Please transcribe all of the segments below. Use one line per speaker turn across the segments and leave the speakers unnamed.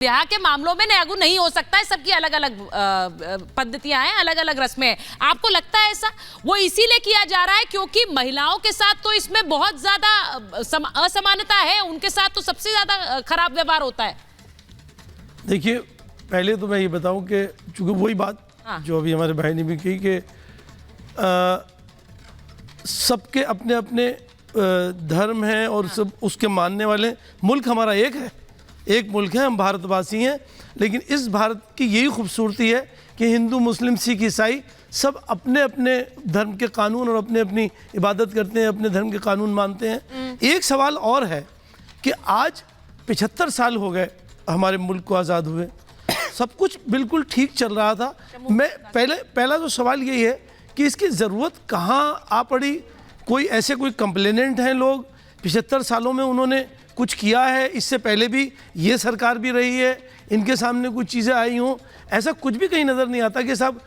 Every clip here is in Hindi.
ब्याह के मामलों में न्यागू नहीं हो सकता है, सबकी अलग अलग पद्धतियां हैं, अलग अलग रस्में हैं। आपको लगता है ऐसा वो इसीलिए किया जा रहा है क्योंकि महिलाओं के साथ तो इसमें बहुत ज्यादा असमानता है, उनके साथ तो सबसे ज्यादा खराब व्यवहार होता है?
देखिए, पहले तो मैं ये बताऊं कि चूंकि वही बात जो अभी हमारे भाई ने भी कही कि सबके अपने अपने धर्म हैं और सब उसके मानने वाले। मुल्क हमारा एक है, एक मुल्क है, हम भारतवासी हैं, लेकिन इस भारत की यही खूबसूरती है कि हिंदू, मुस्लिम, सिख, ईसाई सब अपने अपने धर्म के कानून और अपने अपनी इबादत करते हैं, अपने धर्म के कानून मानते हैं। एक सवाल और है कि आज 75 साल हो गए हमारे मुल्क को आज़ाद हुए, सब कुछ बिल्कुल ठीक चल रहा था। मैं पहला तो सवाल यही है कि इसकी ज़रूरत कहाँ आ पड़ी? कोई कंप्लेनेंट हैं लोग, 75 सालों में उन्होंने कुछ किया है? इससे पहले भी ये सरकार भी रही है, इनके सामने कुछ चीज़ें आई हों, ऐसा कुछ भी कहीं नज़र नहीं आता कि साहब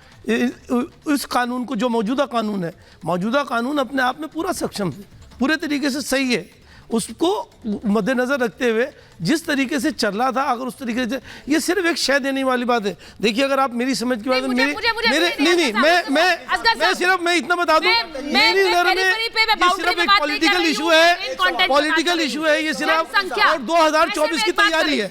इस कानून को, जो मौजूदा कानून है, मौजूदा कानून अपने आप में पूरा सक्षम है, पूरे तरीके से सही है। उसको मद्देनज़र रखते हुए जिस तरीके से चल रहा था, अगर उस तरीके से, ये सिर्फ एक शय देने वाली बात है। देखिए, अगर आप मेरी समझ की बात है, मैं इतना बता दूं, मेरी नज़र में ये सिर्फ एक पॉलिटिकल इशू है, पॉलिटिकल इशू है ये सिर्फ, और 2024 की तैयारी है।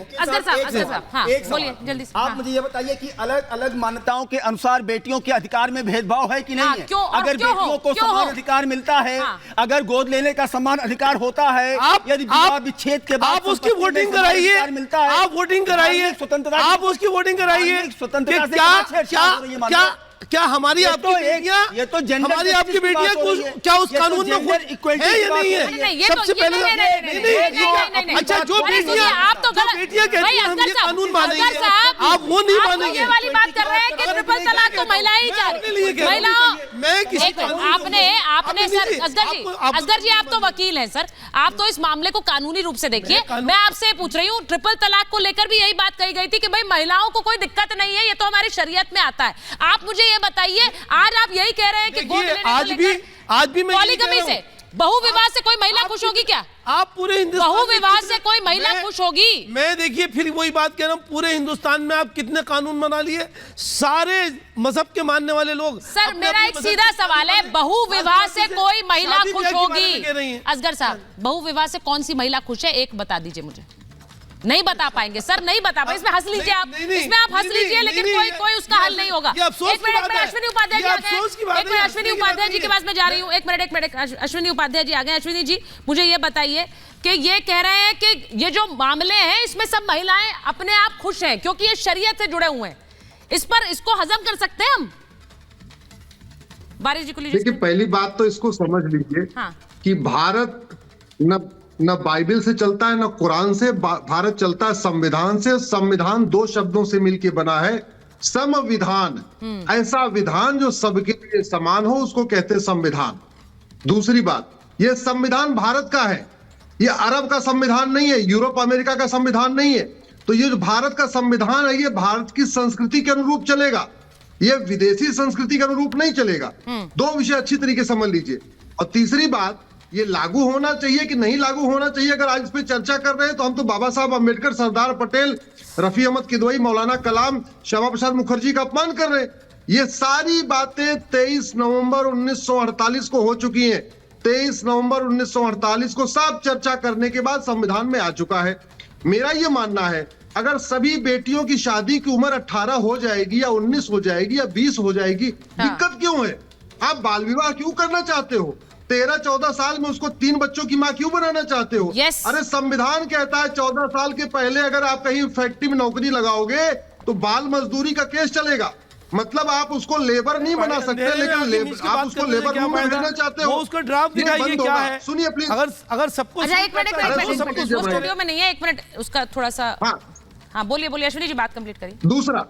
आप मुझे ये बताइए कि अलग अलग मान्यताओं के अनुसार बेटियों के अधिकार में भेदभाव है कि नहीं है? अगर बेटियों को समान अधिकार मिलता है, अगर गोद लेने का समान अधिकार होता है, यदि विवाह विच्छेद के बाद
आप उसकी वोटिंग कराइए, आप वोटिंग कराइए, स्वतंत्रता, आप उसकी वोटिंग कराइए। स्वतंत्रता क्या हमारी आपकी बेटियां,
ये तो
हमारी आपकी बेटियां क्या उस कानून में है या नहीं है? सबसे पहले अच्छा, जो बेटियां कहती हैं हम ये कानून मानेंगे, आप वो नहीं मानेंगे
वाली बात कर रहे हैं कि ट्रिपल तलाक तो महिलाएं ही चाह रही। महिलाओं,
मैं किसी
आपने सर असगर जी आप तो वकील हैं सर, आप तो इस मामले को कानूनी रूप से देखिए। मैं आपसे पूछ रही हूँ, ट्रिपल तलाक को लेकर भी यही बात कही गई थी कि भाई महिलाओं को कोई दिक्कत नहीं है, ये तो हमारी शरीयत में आता है। आप मुझे ये बताइए, आज आप यही कह रहे हैं कि गोद लेने
आज भी मैं
पॉलीगमी से, बहु विवाह से कोई महिला खुश होगी क्या?
आप पूरे हिंदुस्तान,
बहु विवाह से कोई महिला खुश होगी?
मैं देखिए फिर वही बात कह रहा हूँ, पूरे हिंदुस्तान में आप कितने कानून बना लिए, सारे मजहब के मानने वाले लोग।
सर मेरा एक सीधा सवाल है, बहु विवाह से कोई महिला खुश होगी? असगर साहब, बहु विवाह से कौन सी महिला खुश है, एक बता दीजिए मुझे। नहीं बता पाएंगे सर, नहीं बता पाएंगे। इसमें हंस लीजिए आप, इसमें आप हंस लीजिए, लेकिन कोई उसका हल नहीं होगा। एक मिनट, अश्विनी उपाध्याय जी आ गए, एक मिनट, अश्विनी उपाध्याय जी के पास मैं जा रही हूँ, एक मिनट, अश्विनी उपाध्याय जी आ गए। अश्विनी जी, मुझे ये बताइए कि ये कह रहे हैं कि ये जो मामले हैं इसमें सब महिलाएं अपने आप खुश हैं क्योंकि ये शरीयत से जुड़े हुए हैं, इस पर इसको हजम कर सकते हैं हम? बारिश जी को लीजिए।
देखिए, पहली बात तो इसको समझ लीजिए कि भारत न बाइबल से चलता है, न कुरान से। भारत चलता है संविधान से। संविधान दो शब्दों से मिलकर बना है, समविधान। ऐसा विधान जो सबके लिए समान हो, उसको कहते हैं संविधान। दूसरी बात, ये संविधान भारत का है, ये अरब का संविधान नहीं है, यूरोप अमेरिका का संविधान नहीं है। तो ये जो भारत का संविधान है, ये भारत की संस्कृति के अनुरूप चलेगा, ये विदेशी संस्कृति के अनुरूप नहीं चलेगा। दो विषय अच्छी तरीके समझ लीजिए। और तीसरी बात, ये लागू होना चाहिए कि नहीं लागू होना चाहिए, अगर आज इस पे चर्चा कर रहे हैं तो हम तो बाबा साहब अम्बेडकर, सरदार पटेल, रफी अहमद किदवई, मौलाना कलाम, श्यामा प्रसाद मुखर्जी का अपमान कर रहे हैं। ये सारी बातें 23 नवंबर 1948 को हो चुकी हैं। 23 नवंबर 1948 को सब चर्चा करने के बाद संविधान में आ चुका है। मेरा ये मानना है, अगर सभी बेटियों की शादी की उम्र 18 हो जाएगी या 19 हो जाएगी या 20 हो जाएगी, दिक्कत क्यों है? आप बाल विवाह क्यों करना चाहते हो? 13-14 साल में उसको 3 बच्चों की मां क्यों बनाना चाहते हो? अरे संविधान कहता है 14 साल के पहले अगर आप कहीं फैक्ट्री में नौकरी लगाओगे तो बाल मजदूरी का केस चलेगा। मतलब आप उसको लेबर नहीं बना सकते, लेकिन आप उसको लेबर रूम में भेजना चाहते हो।
उसका ड्राफ्ट दिखाइए क्या है।
सुनिए प्लीज,
अगर सबको,
एक मिनट, स्टूडियो में नहीं है, एक मिनट उसका थोड़ा सा, हाँ बोलिए अश्विनी जी, बात कंप्लीट करिए।
दूसरा,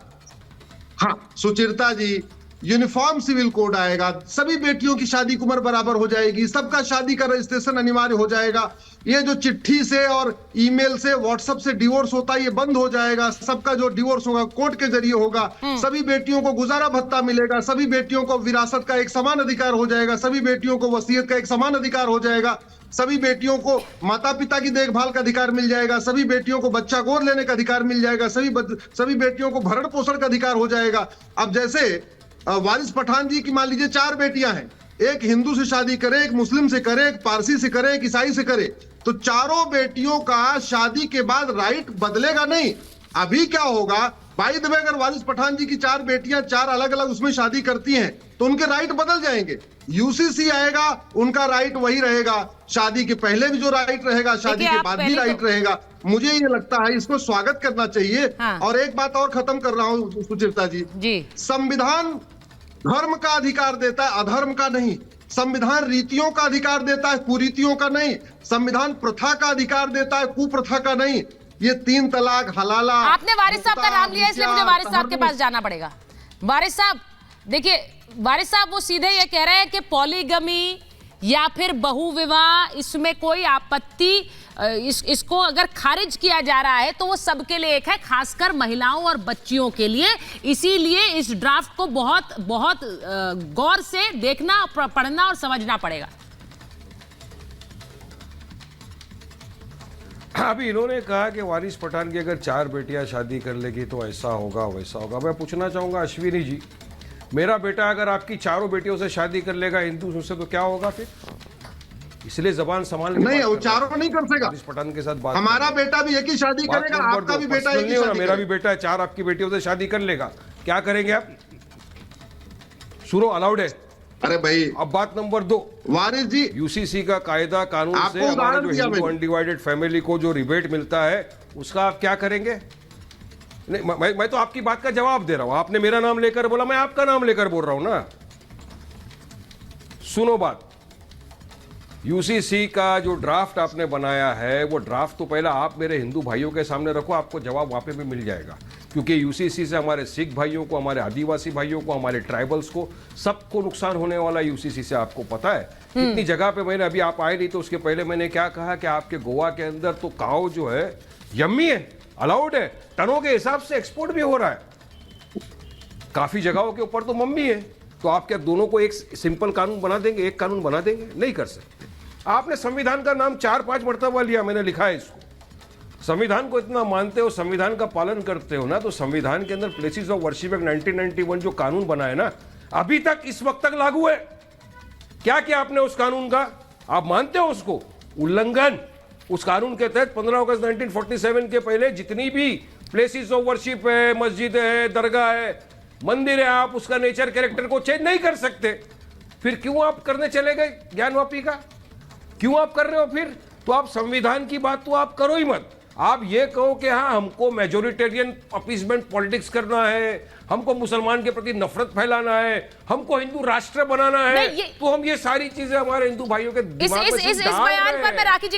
हाँ, सुचिरता जी, यूनिफॉर्म सिविल कोड आएगा, सभी बेटियों की शादी की उम्र बराबर हो जाएगी, सबका शादी का रजिस्ट्रेशन अनिवार्य हो जाएगा, ये जो चिट्ठी से और ईमेल से व्हाट्सएप से डिवोर्स होता है ये बंद हो जाएगा, सबका जो डिवोर्स होगा कोर्ट के जरिए होगा, सभी बेटियों को गुजारा भत्ता मिलेगा, सभी बेटियों को विरासत का एक समान अधिकार हो जाएगा, सभी बेटियों को वसीयत का एक समान अधिकार हो जाएगा, सभी बेटियों को माता पिता की देखभाल का अधिकार मिल जाएगा, सभी बेटियों को बच्चा गोद लेने का अधिकार मिल जाएगा, सभी बेटियों को भरण पोषण का अधिकार हो जाएगा। अब जैसे वारिस पठान जी की मान लीजिए 4 बेटियां हैं, एक हिंदू से शादी करे, एक मुस्लिम से करे, एक पारसी से करे, एक ईसाई से करे, तो चारों बेटियों का शादी के बाद राइट बदलेगा नहीं। अभी क्या होगा, बाय द वे अगर वारिस पठान जी की 4 बेटियां 4 अलग अलग उसमें शादी करती हैं तो उनके राइट बदल जाएंगे। यूसीसी आएगा, उनका राइट वही रहेगा, शादी के पहले भी जो राइट रहेगा शादी के बाद भी राइट रहेगा। मुझे ये लगता है इसको स्वागत करना चाहिए।
हाँ।
और एक बात और खत्म कर रहा हूं सुचित्रा जी, संविधान धर्म का अधिकार देता है, अधर्म का नहीं। संविधान रीतियों का अधिकार देता है, कुरीतियों का नहीं। संविधान प्रथा का अधिकार देता है, कुप्रथा का नहीं। ये 3 तलाक, हलाला।
आपने वारिस साहब का नाम लिया इसलिए मुझे वारिस साहब के पास जाना पड़ेगा। वारिस साहब देखिए, वारिस साहब वो सीधे ये कह रहे हैं कि पॉलीगमी या फिर बहुविवाह, इसमें कोई आपत्ति, इसको अगर खारिज किया जा रहा है तो वो सबके लिए एक है, खासकर महिलाओं और बच्चियों के लिए। इसीलिए इस ड्राफ्ट को बहुत बहुत गौर से देखना, पढ़ना और समझना पड़ेगा।
अभी इन्होंने कहा कि वारिस पठान की अगर 4 बेटियां शादी कर लेगी तो ऐसा होगा वैसा होगा। मैं पूछना चाहूंगा अश्विनी जी, मेरा बेटा अगर आपकी 4 बेटियों से शादी कर लेगा हिंदू से तो क्या होगा फिर? इसलिए जबान संभाल
नहीं, वो 4 नहीं कर सकेगा।
वारिस पठान के साथ बात,
हमारा बेटा भी एक ही शादी करेगा, आपका भी बेटा एक ही शादी,
मेरा भी बेटा 4 आपकी बेटियों से शादी कर लेगा, क्या करेंगे आप? सुनो, अलाउड है।
अरे भाई,
अब बात नंबर 2,
वारिस जी,
यूसीसी का कायदा कानून से
आपको
हमारे
उदाहरण
जो
दिया
हिंदू
मैंने।
अनडिवाइडेड फैमिली को जो रिबेट मिलता है उसका आप क्या करेंगे? नहीं, मैं तो आपकी बात का जवाब दे रहा हूं। आपने मेरा नाम लेकर बोला, मैं आपका नाम लेकर बोल रहा हूं ना। सुनो बात, यूसीसी का जो ड्राफ्ट आपने बनाया है वो ड्राफ्ट तो पहले आप मेरे हिंदू भाइयों के सामने रखो, आपको जवाब वहां पे भी मिल जाएगा। क्योंकि यूसीसी से हमारे सिख भाइयों को, हमारे आदिवासी भाइयों को, हमारे ट्राइबल्स को, सबको नुकसान होने वाला यूसीसी से, आपको पता है। कितनी जगह पे मैंने, अभी आप आए नहीं तो उसके पहले मैंने क्या कहा कि आपके गोवा के अंदर तो काव जो है यम्मी है, अलाउड है, टनों के हिसाब से एक्सपोर्ट भी हो रहा है। काफी जगहों के ऊपर तो मम्मी है। तो आप क्या दोनों को एक सिंपल कानून बना देंगे, एक कानून बना देंगे? नहीं कर सकते। आपने संविधान का नाम 4-5 मर्तबा लिया, मैंने लिखा है इसको। संविधान को इतना मानते हो, संविधान का पालन करते हो ना, तो संविधान के अंदर प्लेसेस ऑफ वर्शिप एक्ट 1991 जो कानून बना है ना, अभी तक इस वक्त तक लागू है। क्या किया आपने उस कानून का? आप मानते हो उसको उल्लंघन? उस कानून के तहत 15 अगस्त 1947 के पहले जितनी भी प्लेसेस ऑफ वर्शिप है, मस्जिद है, दरगाह है, मंदिर है, आप उसका नेचर कैरेक्टर को चेंज नहीं कर सकते। फिर क्यों आप करने चले गए ज्ञानवापी का? क्यों आप कर रहे हो फिर? तो आप संविधान की बात तो आप करो ही मत। आप ये कहो कि हाँ हमको मेजोरिटेरियन अपीसमेंट पॉलिटिक्स करना है, हमको मुसलमान के प्रति नफरत फैलाना है, हमको हिंदू राष्ट्र बनाना है, तो हम ये सारी चीजें हमारे हिंदू भाइयों के दिमाग में
इस बयान पर मैं राखी जी